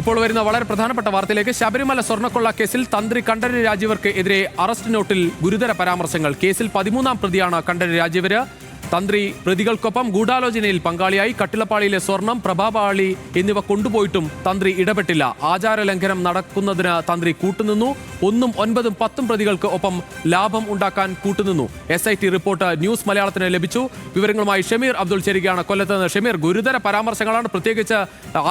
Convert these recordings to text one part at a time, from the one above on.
ഇപ്പോൾ വരുന്ന വളരെ പ്രധാനപ്പെട്ട വാർത്തയിലേക്ക്. ശബരിമല സ്വർണ്ണക്കൊള്ള കേസിൽ തന്ത്രി കണ്ഠരര് രാജീവർക്ക് എതിരെ അറസ്റ്റ് നോട്ടിൽ ഗുരുതര പരാമർശങ്ങൾ. കേസിൽ 13ാം പ്രതിയാണ് കണ്ഠരര് രാജീവര്. തന്ത്രി പ്രതികൾക്കൊപ്പം ഗൂഢാലോചനയിൽ പങ്കാളിയായി. കട്ടിളപ്പാളിയിലെ സ്വർണം, പ്രഭാപാളി എന്നിവ കൊണ്ടുപോയിട്ടും തന്ത്രി ഇടപെട്ടില്ല. ആചാരലംഘനം നടക്കുന്നതിന് തന്ത്രി കൂട്ടുനിന്നു. 1ഉം 9ഉം 10ഉം പ്രതികൾക്ക് ഒപ്പം ലാഭം ഉണ്ടാക്കാൻ കൂട്ടുനിന്നു. SIT റിപ്പോർട്ട് ന്യൂസ് മലയാളത്തിന് ലഭിച്ചു. വിവരങ്ങളുമായി ഷമീർ അബ്ദുൾ ചേരുകയാണ് കൊല്ലത്ത് നിന്ന്. ഷമീർ, ഗുരുതര പരാമർശങ്ങളാണ്. പ്രത്യേകിച്ച്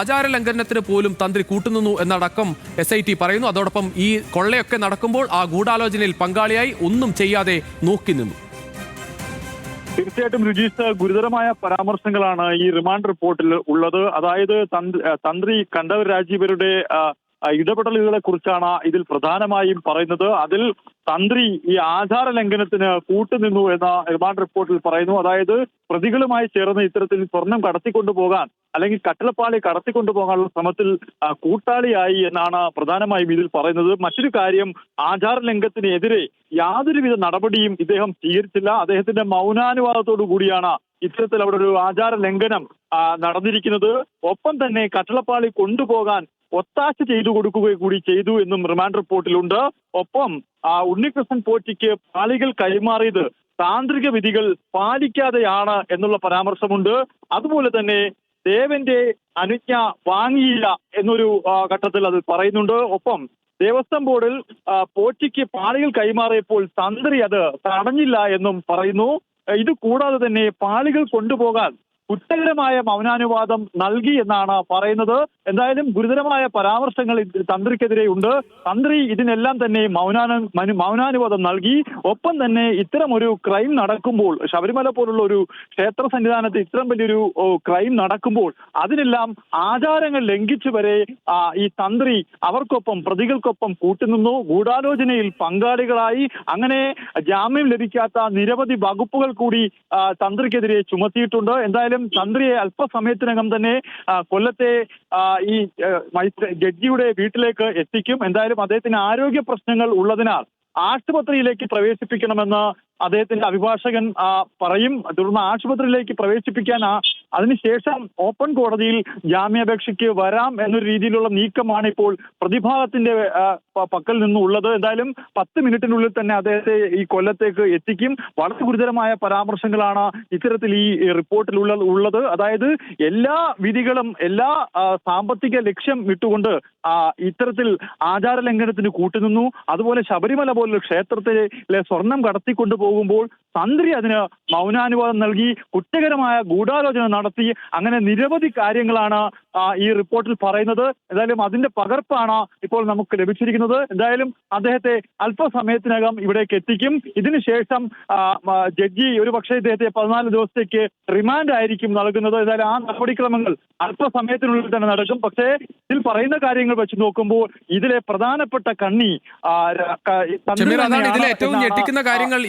ആചാരലംഘനത്തിന് പോലും തന്ത്രി കൂട്ടുനിന്നു എന്നടക്കം SIT പറയുന്നു. അതോടൊപ്പം ഈ കൊള്ളയൊക്കെ നടക്കുമ്പോൾ ആ ഗൂഢാലോചനയിൽ പങ്കാളിയായി ഒന്നും ചെയ്യാതെ നോക്കി നിന്നു. തീർച്ചയായിട്ടും രുചീഷ്, ഗുരുതരമായ പരാമർശങ്ങളാണ് ഈ റിമാൻഡ് റിപ്പോർട്ടിൽ ഉള്ളത്. അതായത് തന്ത്രി കണ്ഠരര് രാജീവരുടെ ഇടപെടലുകളെ കുറിച്ചാണ് ഇതിൽ പ്രധാനമായും പറയുന്നത്. അതിൽ തന്ത്രി ഈ ആചാര ലംഘനത്തിന് കൂട്ടുനിന്നു എന്ന റിമാൻഡ് റിപ്പോർട്ടിൽ പറയുന്നു. അതായത് പ്രതികളുമായി ചേർന്ന് ഇത്തരത്തിൽ സ്വർണം കടത്തിക്കൊണ്ടുപോകാൻ അല്ലെങ്കിൽ കട്ടിളപ്പാളി കടത്തിക്കൊണ്ടുപോകാനുള്ള ശ്രമത്തിൽ കൂട്ടാളിയായി എന്നാണ് പ്രധാനമായും ഇതിൽ പറയുന്നത്. മറ്റൊരു കാര്യം, ആചാര ലംഘനത്തിനെതിരെ യാതൊരുവിധ നടപടിയും ഇദ്ദേഹം സ്വീകരിച്ചില്ല. അദ്ദേഹത്തിന്റെ മൗനാനുവാദത്തോടു കൂടിയാണ് ഇത്തരത്തിൽ അവിടെ ഒരു ആചാര ലംഘനം നടന്നിരിക്കുന്നത്. ഒപ്പം തന്നെ കട്ടിളപ്പാളി കൊണ്ടുപോകാൻ ഒത്താശ ചെയ്തു കൊടുക്കുക കൂടി ചെയ്തു എന്നും റിമാൻഡ് റിപ്പോർട്ടിലുണ്ട്. ഒപ്പം ഉണ്ണികൃഷ്ണൻ പോറ്റിക്ക് പാളികൾ കൈമാറിയത് താന്ത്രിക വിധികൾ പാലിക്കാതെയാണ് എന്നുള്ള പരാമർശമുണ്ട്. അതുപോലെ തന്നെ ദേവന്റെ അനുജ്ഞ വാങ്ങിയില്ല എന്നൊരു ഘട്ടത്തിൽ അത് പറയുന്നുണ്ട്. ഒപ്പം ദേവസ്വം ബോർഡിൽ പോറ്റിക്ക് പാളികൾ കൈമാറിയപ്പോൾ തന്ത്രി അത് തടഞ്ഞില്ല എന്നും പറയുന്നു. ഇത് കൂടാതെ തന്നെ പാളികൾ കൊണ്ടുപോകാൻ കുറ്റകരമായ മൗനാനുവാദം നൽകി എന്നാണ് പറയുന്നത്. എന്തായാലും ഗുരുതരമായ പരാമർശങ്ങൾ തന്ത്രിക്കെതിരെ ഉണ്ട്. തന്ത്രി ഇതിനെല്ലാം തന്നെ മൗനാനുവാദം നൽകി. ഒപ്പം തന്നെ ഇത്തരം ഒരു ക്രൈം നടക്കുമ്പോൾ, ശബരിമല പോലുള്ള ഒരു ക്ഷേത്ര സന്നിധാനത്ത് ഇത്തരം വലിയൊരു ക്രൈം നടക്കുമ്പോൾ അതിനെല്ലാം ആചാരങ്ങൾ ലംഘിച്ചു വരെ ഈ തന്ത്രി അവർക്കൊപ്പം പ്രതികൾക്കൊപ്പം കൂട്ടുനിന്നു. ഗൂഢാലോചനയിൽ പങ്കാളികളായി. അങ്ങനെ ജാമ്യം ലഭിക്കാത്ത നിരവധി വകുപ്പുകൾ കൂടി തന്ത്രിക്കെതിരെ ചുമത്തിയിട്ടുണ്ട്. എന്തായാലും തന്ത്രിയെ അല്പസമയത്തിനകം തന്നെ കൊല്ലത്തെ ഈ ജഡ്ജിയുടെ വീട്ടിലേക്ക് എത്തിക്കും. എന്തായാലും അദ്ദേഹത്തിന് ആരോഗ്യ പ്രശ്നങ്ങൾ ഉള്ളതിനാൽ ആശുപത്രിയിലേക്ക് പ്രവേശിപ്പിക്കണമെന്ന് അദ്ദേഹത്തിന്റെ അഭിഭാഷകൻ പറയും. തുടർന്ന് ആശുപത്രിയിലേക്ക് പ്രവേശിപ്പിക്കാൻ അതിനുശേഷം ഓപ്പൺ കോടതിയിൽ ജാമ്യാപേക്ഷയ്ക്ക് വരാം എന്നൊരു രീതിയിലുള്ള നീക്കമാണ് ഇപ്പോൾ പ്രതിഭാഗത്തിന്റെ പക്കൽ നിന്നുള്ളത്. എന്തായാലും 10 മിനിറ്റിനുള്ളിൽ തന്നെ അദ്ദേഹത്തെ ഈ കൊല്ലത്തേക്ക് എത്തിക്കും. വളരെ ഗുരുതരമായ പരാമർശങ്ങളാണ് ഇത്തരത്തിൽ ഈ റിപ്പോർട്ടിൽ ഉള്ളത്. അതായത് എല്ലാ വിധികളും എല്ലാ സാമ്പത്തിക ലക്ഷ്യം വിട്ടുകൊണ്ട് ഇത്തരത്തിൽ ആചാര ലംഘനത്തിന് കൂട്ടുനിന്നു. അതുപോലെ ശബരിമല പോലുള്ള ക്ഷേത്രത്തിലെ സ്വർണം കടത്തിക്കൊണ്ടു പോകുമ്പോൾ തന്ത്രി അതിന് മൗനാനുവാദം നൽകി. കുറ്റകരമായ ഗൂഢാലോചന നടത്തി. അങ്ങനെ നിരവധി കാര്യങ്ങളാണ് ഈ റിപ്പോർട്ടിൽ പറയുന്നത്. എന്തായാലും അതിന്റെ പകർപ്പാണ് ഇപ്പോൾ നമുക്ക് ലഭിച്ചിരിക്കുന്നത്. എന്തായാലും അദ്ദേഹത്തെ അല്പസമയത്തിനകം ഇവിടേക്ക് എത്തിക്കും. ഇതിനുശേഷം ജഡ്ജി ഒരു പക്ഷേ ഇദ്ദേഹത്തെ 14 ദിവസത്തേക്ക് റിമാൻഡ് ആയിരിക്കും നൽകുന്നത്. എന്തായാലും ആ നടപടിക്രമങ്ങൾ അല്പസമയത്തിനുള്ളിൽ തന്നെ നടക്കും. പക്ഷേ ഇതിൽ പറയുന്ന കാര്യങ്ങൾ വെച്ച് നോക്കുമ്പോൾ ഇതിലെ പ്രധാനപ്പെട്ട കണ്ണി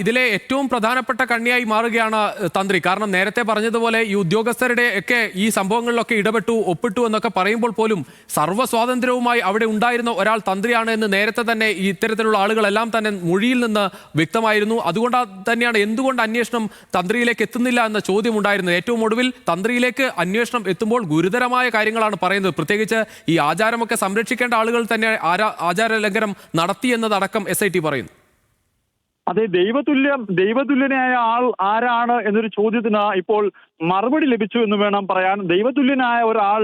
ഇതിലെ ഏറ്റവും പ്രധാനപ്പെട്ട കണ്ണിയായി മാറുകയാണ് തന്ത്രി. കാരണം നേരത്തെ പറഞ്ഞതുപോലെ ഈ ഉദ്യോഗസ്ഥരുടെ ഒക്കെ ഈ സംഭവങ്ങളിലൊക്കെ ഇടപെട്ടു, ഒപ്പിട്ടു എന്നൊക്കെ പറയുമ്പോൾ പോലും സർവ്വ സ്വാതന്ത്ര്യവുമായി അവിടെ ഉണ്ടായിരുന്ന ഒരാൾ തന്ത്രിയാണ് എന്ന് നേരത്തെ തന്നെ ഈ ഇത്തരത്തിലുള്ള ആളുകളെല്ലാം തന്നെ മൊഴിയിൽ നിന്ന് വ്യക്തമായിരുന്നു. അതുകൊണ്ട് തന്നെയാണ് എന്തുകൊണ്ട് അന്വേഷണം തന്ത്രിയിലേക്ക് എത്തുന്നില്ല എന്ന ചോദ്യം ഉണ്ടായിരുന്നത്. ഏറ്റവും ഒടുവിൽ തന്ത്രിയിലേക്ക് അന്വേഷണം എത്തുമ്പോൾ ഗുരുതരമായ കാര്യങ്ങളാണ് പറയുന്നത്. പ്രത്യേകിച്ച് ഈ ആചാരമൊക്കെ സംരക്ഷിക്കേണ്ട ആളുകൾ തന്നെ ആചാര ലംഘനം നടത്തി എന്നതടക്കം SIT പറയുന്നു. അതെ, ദൈവതുല്യനായ ആൾ ആരാണ് എന്നൊരു ചോദ്യത്തിന് ഇപ്പോൾ മറുപടി ലഭിച്ചു എന്ന് വേണം പറയാൻ. ദൈവതുല്യനായ ഒരാൾ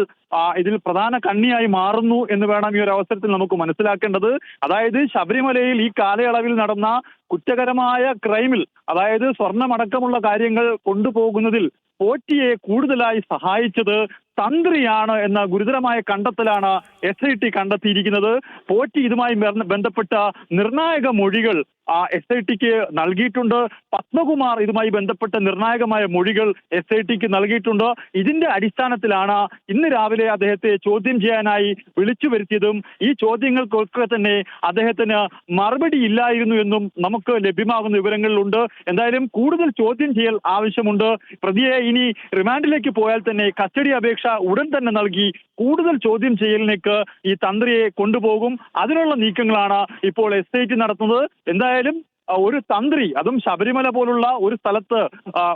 ഇതിൽ പ്രധാന കണ്ണിയായി മാറുന്നു എന്ന് വേണം ഈ ഒരു അവസരത്തിൽ നമുക്ക് മനസ്സിലാക്കേണ്ടത്. അതായത് ശബരിമലയിൽ ഈ കാലയളവിൽ നടന്ന കുറ്റകരമായ ക്രൈമിൽ, അതായത് സ്വർണ്ണമടക്കമുള്ള കാര്യങ്ങൾ കൊണ്ടുപോകുന്നതിൽ പോറ്റിയെ കൂടുതലായി സഹായിച്ചത് തന്ത്രിയാണ് എന്ന ഗുരുതരമായ കണ്ടെത്തലാണ് SIT കണ്ടെത്തിയിരിക്കുന്നത്. പോറ്റി ഇതുമായി ബന്ധപ്പെട്ട നിർണായക മൊഴികൾ SITക്ക് നൽകിയിട്ടുണ്ട്. പത്മകുമാർ ഇതുമായി ബന്ധപ്പെട്ട നിർണായകമായ മൊഴികൾ SITക്ക് നൽകിയിട്ടുണ്ട്. ഇതിന്റെ അടിസ്ഥാനത്തിലാണ് ഇന്ന് രാവിലെ അദ്ദേഹത്തെ ചോദ്യം ചെയ്യാനായി വിളിച്ചു വരുത്തിയതും ഈ ചോദ്യങ്ങൾക്കൊക്കെ തന്നെ അദ്ദേഹത്തിന് മറുപടി ഇല്ലായിരുന്നു എന്നും നമുക്ക് ലഭ്യമാകുന്ന വിവരങ്ങളിലുണ്ട്. എന്തായാലും കൂടുതൽ ചോദ്യം ചെയ്യൽ ആവശ്യമുണ്ട്. പ്രതിയെ ഇനി റിമാൻഡിലേക്ക് പോയാൽ തന്നെ കസ്റ്റഡി അപേക്ഷ ഉടൻ തന്നെ നൽകി കൂടുതൽ ചോദ്യം ചെയ്യലിലേക്ക് ഈ തന്ത്രിയെ കൊണ്ടുപോകും. അതിനുള്ള നീക്കങ്ങളാണ് ഇപ്പോൾ SIT നടത്തുന്നത്. എന്തായാലും ഒരു തന്ത്രി, അതും ശബരിമല പോലുള്ള ഒരു സ്ഥലത്ത്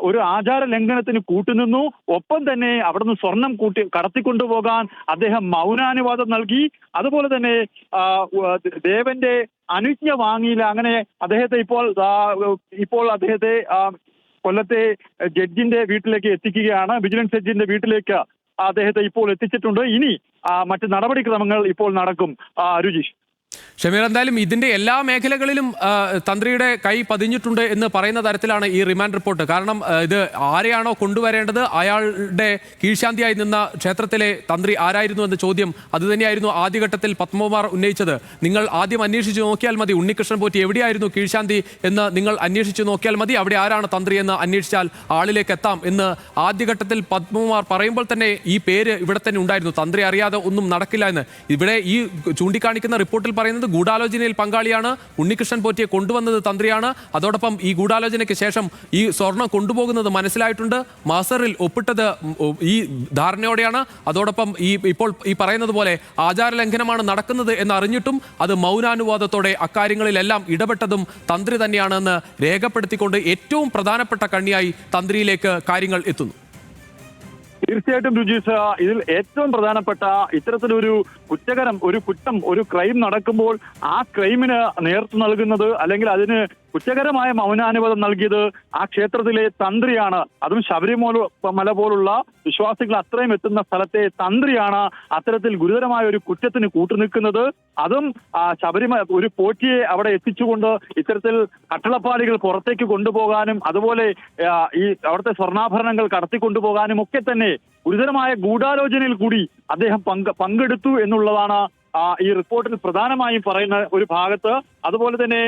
ഒരു ആചാര ലംഘനത്തിന് കൂട്ടുനിന്നു. ഒപ്പം തന്നെ അവിടുന്ന് സ്വർണം കടത്തിക്കൊണ്ടുപോകാൻ അദ്ദേഹം മൗനാനുവാദം നൽകി. അതുപോലെ തന്നെ ദേവന്റെ അനുജ്ഞ വാങ്ങിയില്ല. അങ്ങനെ അദ്ദേഹത്തെ ഇപ്പോൾ അദ്ദേഹത്തെ കൊല്ലത്തെ ജഡ്ജിന്റെ വീട്ടിലേക്ക് എത്തിക്കുകയാണ്. വിജിലൻസ് ജഡ്ജിന്റെ വീട്ടിലേക്ക് അദ്ദേഹത്തെ ഇപ്പോൾ എത്തിച്ചിട്ടുണ്ട്. ഇനി മറ്റ് നടപടിക്രമങ്ങൾ ഇപ്പോൾ നടക്കും. രുചീഷ്. ഷമീർ, എന്തായാലും ഇതിന്റെ എല്ലാ മേഖലകളിലും തന്ത്രിയുടെ കൈ പതിഞ്ഞിട്ടുണ്ട് എന്ന് പറയുന്ന തരത്തിലാണ് ഈ റിമാൻഡ് റിപ്പോർട്ട്. കാരണം ഇത് ആരെയാണോ കൊണ്ടുവരേണ്ടത്, അയാളുടെ കീഴ്ശാന്തിയായി നിന്ന ക്ഷേത്രത്തിലെ തന്ത്രി ആരായിരുന്നു എന്ന ചോദ്യം അതുതന്നെയായിരുന്നു ആദ്യഘട്ടത്തിൽ പത്മകുമാർ ഉന്നയിച്ചത്. നിങ്ങൾ ആദ്യം അന്വേഷിച്ച് നോക്കിയാൽ മതി, ഉണ്ണികൃഷ്ണൻ പോറ്റി എവിടെയായിരുന്നു കീഴ്ശാന്തി എന്ന് നിങ്ങൾ അന്വേഷിച്ച് നോക്കിയാൽ മതി, അവിടെ ആരാണ് തന്ത്രി എന്ന് അന്വേഷിച്ചാൽ ആളിലേക്ക് എത്താം എന്ന് ആദ്യഘട്ടത്തിൽ പത്മകുമാർ പറയുമ്പോൾ തന്നെ ഈ പേര് ഇവിടെ തന്നെ ഉണ്ടായിരുന്നു. തന്ത്രി അറിയാതെ ഒന്നും നടക്കില്ല എന്ന്. ഇവിടെ ഈ ചൂണ്ടിക്കാണിക്കുന്ന റിപ്പോർട്ടിൽ പറയുന്നത് ഗൂഢാലോചനയിൽ പങ്കാളിയാണ്, ഉണ്ണികൃഷ്ണൻ പോറ്റിയെ കൊണ്ടുവന്നത് തന്ത്രിയാണ്. അതോടൊപ്പം ഈ ഗൂഢാലോചനയ്ക്ക് ശേഷം ഈ സ്വർണം കൊണ്ടുപോകുന്നത് മനസ്സിലായിട്ടുണ്ട്, മാസറിൽ ഒപ്പിട്ടത് ഈ ധാരണയോടെയാണ്. അതോടൊപ്പം ഇപ്പോൾ ഈ പറയുന്നത് പോലെ ആചാര ലംഘനമാണ് നടക്കുന്നത് എന്ന് അറിഞ്ഞിട്ടും അത് മൗനാനുവാദത്തോടെ അക്കാര്യങ്ങളിലെല്ലാം ഇടപെട്ടതും തന്ത്രി തന്നെയാണെന്ന് രേഖപ്പെടുത്തിക്കൊണ്ട് ഏറ്റവും പ്രധാനപ്പെട്ട കണ്ണിയായി തന്ത്രിയിലേക്ക് കാര്യങ്ങൾ എത്തുന്നു. തീർച്ചയായിട്ടും രുചീസ്, ഇതിൽ ഏറ്റവും പ്രധാനപ്പെട്ട ഇത്തരത്തിലൊരു ഒരു ക്രൈം നടക്കുമ്പോൾ ആ ക്രൈമിന് നേതൃത്വം നൽകുന്നത്, അല്ലെങ്കിൽ അതിന് കുറ്റകരമായ മൗനാനുവാദം നൽകിയത് ആ ക്ഷേത്രത്തിലെ തന്ത്രിയാണ്. അതും ശബരിമല പോലുള്ള വിശ്വാസികൾ അത്രയും എത്തുന്ന സ്ഥലത്തെ തന്ത്രിയാണ് അത്തരത്തിൽ ഗുരുതരമായ ഒരു കുറ്റത്തിന് കൂട്ടുനിൽക്കുന്നത്. അതും ശബരിമല ഒരു പോറ്റിയെ അവിടെ എത്തിച്ചുകൊണ്ട് ഇത്തരത്തിൽ കട്ടളപ്പാടികൾ പുറത്തേക്ക് കൊണ്ടുപോകാനും അതുപോലെ ഈ അവിടുത്തെ സ്വർണ്ണാഭരണങ്ങൾ കടത്തിക്കൊണ്ടുപോകാനും ഒക്കെ തന്നെ ഗുരുതരമായ ഗൂഢാലോചനയിൽ കൂടി അദ്ദേഹം പങ്കെടുത്തു എന്നുള്ളതാണ് ഈ റിപ്പോർട്ടിൽ പ്രധാനമായും പറയുന്ന ഒരു ഭാഗത്ത്. അതുപോലെ തന്നെ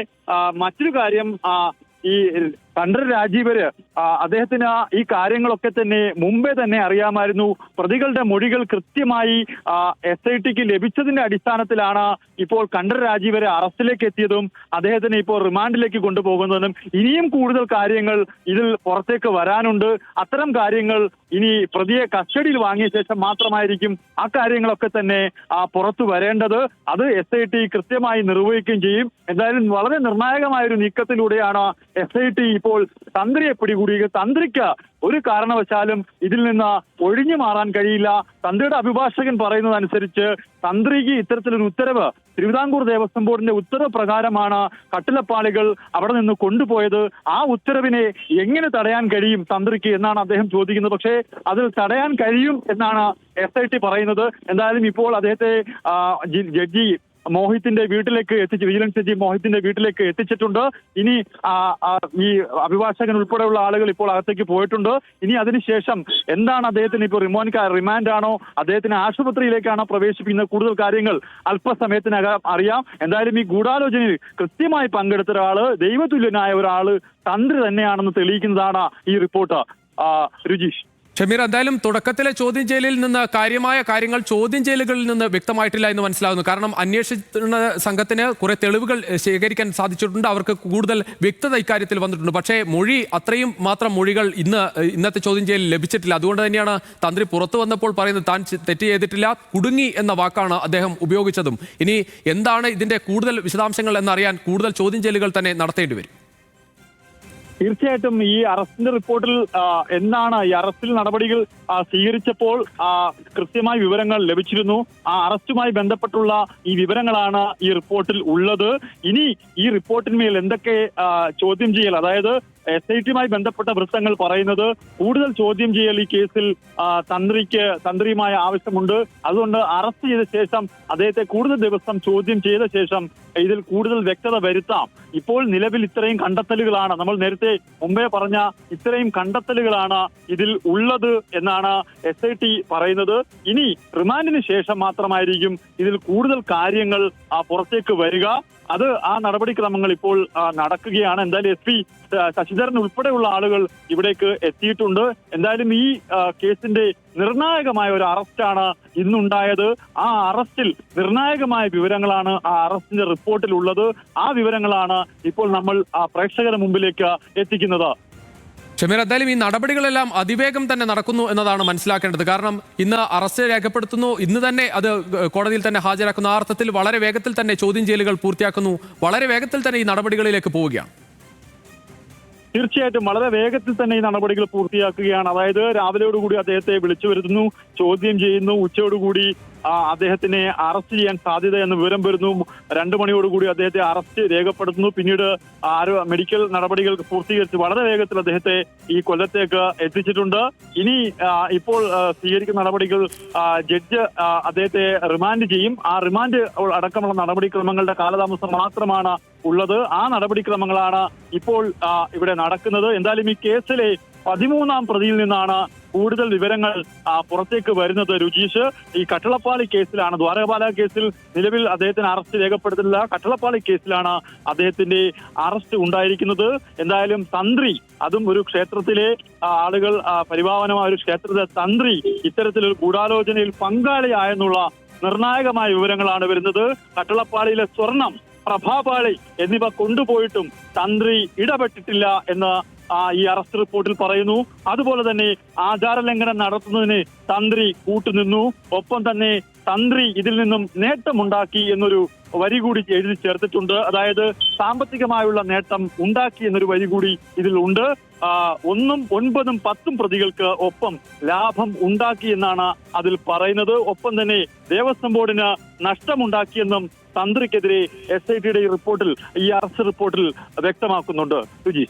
മറ്റൊരു കാര്യം, ഈ കണ്ഠരര് രാജീവര് അദ്ദേഹത്തിന് ഈ കാര്യങ്ങളൊക്കെ തന്നെ മുമ്പേ തന്നെ അറിയാമായിരുന്നു. പ്രതികളുടെ മൊഴികൾ കൃത്യമായി SITക്ക് ലഭിച്ചതിന്റെ അടിസ്ഥാനത്തിലാണ് ഇപ്പോൾ കണ്ഠരര് രാജീവരെ അറസ്റ്റിലേക്ക് എത്തിയതും അദ്ദേഹത്തിനെ ഇപ്പോൾ റിമാൻഡിലേക്ക് കൊണ്ടുപോകുന്നതും. ഇനിയും കൂടുതൽ കാര്യങ്ങൾ ഇതിൽ പുറത്തേക്ക് വരാനുണ്ട്. അത്തരം കാര്യങ്ങൾ ഇനി പ്രതിയെ കസ്റ്റഡിയിൽ വാങ്ങിയ ശേഷം മാത്രമായിരിക്കും ആ കാര്യങ്ങളൊക്കെ തന്നെ പുറത്തു വരേണ്ടത്. അത് SIT കൃത്യമായി നിർവഹിക്കുകയും ചെയ്യും. എന്തായാലും വളരെ നിർണായകമായ ഒരു നീക്കത്തിലൂടെയാണ് SIT ഇപ്പോൾ തന്ത്രിയെ പിടികൂടിയത്. തന്ത്രിക്ക് ഒരു കാരണവശാലും ഇതിൽ നിന്ന് ഒഴിഞ്ഞു മാറാൻ കഴിയില്ല. തന്ത്രിയുടെ അഭിഭാഷകൻ പറയുന്നതനുസരിച്ച് തന്ത്രിക്ക് ഇത്തരത്തിലൊരു ഉത്തരവ്, തിരുവിതാംകൂർ ദേവസ്വം ബോർഡിന്റെ ഉത്തരവ് പ്രകാരമാണ് കട്ടിലപ്പാളികൾ അവിടെ നിന്ന് കൊണ്ടുപോയത്. ആ ഉത്തരവിനെ എങ്ങനെ തടയാൻ കഴിയും തന്ത്രിക്ക് എന്നാണ് അദ്ദേഹം ചോദിക്കുന്നത്. പക്ഷേ അതിൽ തടയാൻ കഴിയും എന്നാണ് SIT പറയുന്നത്. എന്തായാലും ഇപ്പോൾ അദ്ദേഹത്തെ ജഡ്ജി മോഹിത്തിന്റെ വീട്ടിലേക്ക് വിജിലൻസ് ജഡ്ജി മോഹിത്തിന്റെ വീട്ടിലേക്ക് എത്തിച്ചിട്ടുണ്ട്. ഇനി ഈ അഭിഭാഷകൻ ഉൾപ്പെടെയുള്ള ആളുകൾ ഇപ്പോൾ അകത്തേക്ക് പോയിട്ടുണ്ട്. ഇനി അതിനുശേഷം എന്താണ് അദ്ദേഹത്തിന് ഇപ്പോൾ റിമാൻഡ് ആണോ, അദ്ദേഹത്തിന് ആശുപത്രിയിലേക്കാണോ പ്രവേശിപ്പിക്കുന്ന കൂടുതൽ കാര്യങ്ങൾ അല്പസമയത്തിനകം അറിയാം. എന്തായാലും ഈ ഗൂഢാലോചനയിൽ കൃത്യമായി പങ്കെടുത്ത ഒരാള്, ദൈവതുല്യനായ ഒരാള് തന്ത്രി തന്നെയാണെന്ന് തെളിയിക്കുന്നതാണ് ഈ റിപ്പോർട്ട്. രുചീഷ്. ഷമീർ, എന്തായാലും തുടക്കത്തിലെ ചോദ്യം ചെയ്യലിൽ നിന്ന് കാര്യമായ കാര്യങ്ങൾ ചോദ്യം ചെയ്യലുകളിൽ നിന്ന് വ്യക്തമായിട്ടില്ല എന്ന് മനസ്സിലാവുന്നു. കാരണം അന്വേഷണ സംഘത്തിന് കുറെ തെളിവുകൾ ശേഖരിക്കാൻ സാധിച്ചിട്ടുണ്ട്, അവർക്ക് കൂടുതൽ വ്യക്തത ഇക്കാര്യത്തിൽ വന്നിട്ടുണ്ട്. പക്ഷേ അത്രയും മാത്രം മൊഴികൾ ഇന്നത്തെ ചോദ്യം ചെയ്യലിൽ ലഭിച്ചിട്ടില്ല. അതുകൊണ്ട് തന്നെയാണ് തന്ത്രി പുറത്തു വന്നപ്പോൾ പറയുന്നത് താൻ തെറ്റ് ചെയ്തിട്ടില്ല, കുടുങ്ങി എന്ന വാക്കാണ് അദ്ദേഹം ഉപയോഗിച്ചതും. ഇനി എന്താണ് ഇതിന്റെ കൂടുതൽ വിശദാംശങ്ങൾ എന്നറിയാൻ കൂടുതൽ ചോദ്യം ചെയ്യലുകൾ തന്നെ നടത്തേണ്ടി വരും. തീർച്ചയായിട്ടും ഈ അറസ്റ്റിന്റെ റിപ്പോർട്ടിൽ എന്താണ് ഈ അറസ്റ്റിൽ നടപടികൾ സ്വീകരിച്ചപ്പോൾ കൃത്യമായ വിവരങ്ങൾ ലഭിച്ചിരുന്നു. ആ അറസ്റ്റുമായി ബന്ധപ്പെട്ടുള്ള ഈ വിവരങ്ങളാണ് ഈ റിപ്പോർട്ടിൽ ഉള്ളത്. ഇനി ഈ റിപ്പോർട്ടിന്മേൽ എന്തൊക്കെ ചോദ്യം ചെയ്യൽ, അതായത് SITയുമായി ബന്ധപ്പെട്ട വൃത്തങ്ങൾ പറയുന്നത് കൂടുതൽ ചോദ്യം ചെയ്യൽ ഈ കേസിൽ തന്ത്രിയുമായ ആവശ്യമുണ്ട്. അതുകൊണ്ട് അറസ്റ്റ് ചെയ്ത ശേഷം അദ്ദേഹത്തെ കൂടുതൽ ദിവസം ചോദ്യം ചെയ്ത ശേഷം ഇതിൽ കൂടുതൽ വ്യക്തത വരുത്താം. ഇപ്പോൾ നിലവിൽ ഇത്രയും കണ്ടെത്തലുകളാണ്, നമ്മൾ നേരത്തെ മുമ്പേ പറഞ്ഞ ഇത്രയും കണ്ടെത്തലുകളാണ് ഇതിൽ ഉള്ളത് എന്നാണ് SIT പറയുന്നത്. ഇനി റിമാൻഡിന് ശേഷം മാത്രമായിരിക്കും ഇതിൽ കൂടുതൽ കാര്യങ്ങൾ പുറത്തേക്ക് വരിക. അത് ആ നടപടിക്രമങ്ങൾ ഇപ്പോൾ നടക്കുകയാണ്. എന്തായാലും SP ശശിധരൻ ഉൾപ്പെടെയുള്ള ആളുകൾ ഇവിടേക്ക് എത്തിയിട്ടുണ്ട്. എന്തായാലും ഈ കേസിന്റെ നിർണായകമായ ഒരു അറസ്റ്റാണ് ഇന്നുണ്ടായത്. ആ അറസ്റ്റിൽ നിർണായകമായ വിവരങ്ങളാണ് ആ അറസ്റ്റിന്റെ റിപ്പോർട്ടിൽ ഉള്ളത്. ആ വിവരങ്ങളാണ് ഇപ്പോൾ നമ്മൾ പ്രേക്ഷകരുടെ മുമ്പിലേക്ക് എത്തിക്കുന്നത്. ഷമീർ, എന്തായാലും ഈ നടപടികളെല്ലാം അതിവേഗം തന്നെ നടക്കുന്നു എന്നതാണ് മനസ്സിലാക്കേണ്ടത്. കാരണം ഇന്ന് അറസ്റ്റ് രേഖപ്പെടുത്തുന്നു, ഇന്ന് തന്നെ അത് കോടതിയിൽ തന്നെ ഹാജരാക്കുന്നു. ആ അർത്ഥത്തിൽ വളരെ വേഗത്തിൽ തന്നെ ചോദ്യം ചെയ്യലുകൾ പൂർത്തിയാക്കുന്നു, വളരെ വേഗത്തിൽ തന്നെ ഈ നടപടികളിലേക്ക് പോവുകയാണ്. തീർച്ചയായിട്ടും വളരെ വേഗത്തിൽ തന്നെ ഈ നടപടികൾ പൂർത്തിയാക്കുകയാണ്. അതായത് രാവിലെയോടുകൂടി അദ്ദേഹത്തെ വിളിച്ചു വരുത്തുന്നു, ചോദ്യം ചെയ്യുന്നു, ഉച്ചയോടുകൂടി അദ്ദേഹത്തിനെ അറസ്റ്റ് ചെയ്യാൻ സാധ്യത എന്ന വിവരം വരുന്നു. 2 മണിയോടുകൂടി അദ്ദേഹത്തെ അറസ്റ്റ് രേഖപ്പെടുത്തുന്നു. പിന്നീട് മെഡിക്കൽ നടപടികൾ പൂർത്തീകരിച്ച് വളരെ വേഗത്തിൽ അദ്ദേഹത്തെ ഈ കൊല്ലത്തേക്ക് എത്തിച്ചിട്ടുണ്ട്. ഇനി ഇപ്പോൾ സ്വീകരിക്കുന്ന നടപടികൾ ജഡ്ജ് അദ്ദേഹത്തെ റിമാൻഡ് ചെയ്യും. ആ റിമാൻഡ് അടക്കമുള്ള നടപടിക്രമങ്ങളുടെ കാലതാമസം മാത്രമാണ് ഉള്ളത്. ആ നടപടിക്രമങ്ങളാണ് ഇപ്പോൾ ഇവിടെ നടക്കുന്നത്. എന്തായാലും ഈ കേസിലെ 13ാം പ്രതിയിൽ നിന്നാണ് കൂടുതൽ വിവരങ്ങൾ പുറത്തേക്ക് വരുന്നത്. രുചീഷ്, ഈ കട്ടളപ്പാളി കേസിലാണ്, ദ്വാരകപാല കേസിൽ നിലവിൽ അദ്ദേഹത്തിന് അറസ്റ്റ് രേഖപ്പെടുത്തില്ല. കട്ടളപ്പാളി കേസിലാണ് അദ്ദേഹത്തിന്റെ അറസ്റ്റ് ഉണ്ടായിരിക്കുന്നത്. എന്തായാലും തന്ത്രി, അതും ഒരു ക്ഷേത്രത്തിലെ ആളുകൾ പരിപാവനമായ ഒരു ക്ഷേത്രത്തിലെ തന്ത്രി ഇത്തരത്തിലൊരു ഗൂഢാലോചനയിൽ പങ്കാളിയായെന്നുള്ള നിർണായകമായ വിവരങ്ങളാണ് വരുന്നത്. കട്ടളപ്പാളിയിലെ സ്വർണം, പ്രഭാപാളി എന്നിവ കൊണ്ടുപോയിട്ടും തന്ത്രി ഇടപെട്ടിട്ടില്ല എന്ന് ഈ അറസ്റ്റ് റിപ്പോർട്ടിൽ പറയുന്നു. അതുപോലെ തന്നെ ആചാരലംഘനം നടത്തുന്നതിന് തന്ത്രി കൂട്ടുനിന്നു. ഒപ്പം തന്നെ തന്ത്രി ഇതിൽ നിന്നും നേട്ടമുണ്ടാക്കി എന്നൊരു വരി കൂടി എഴുതി ചേർത്തിട്ടുണ്ട്. അതായത് സാമ്പത്തികമായുള്ള നേട്ടം ഉണ്ടാക്കി എന്നൊരു വരി കൂടി ഇതിൽ ഉണ്ട്. 1, 9, 10 പ്രതികൾക്ക് ഒപ്പം ലാഭം ഉണ്ടാക്കി എന്നാണ് അതിൽ പറയുന്നത്. ഒപ്പം തന്നെ ദേവസ്വം ബോർഡിന് നഷ്ടമുണ്ടാക്കിയെന്നും തന്ത്രിക്കെതിരെ SITയുടെ ഈ റിപ്പോർട്ടിൽ, ഈ അറസ്റ്റ് റിപ്പോർട്ടിൽ വ്യക്തമാക്കുന്നുണ്ട്. സുജി.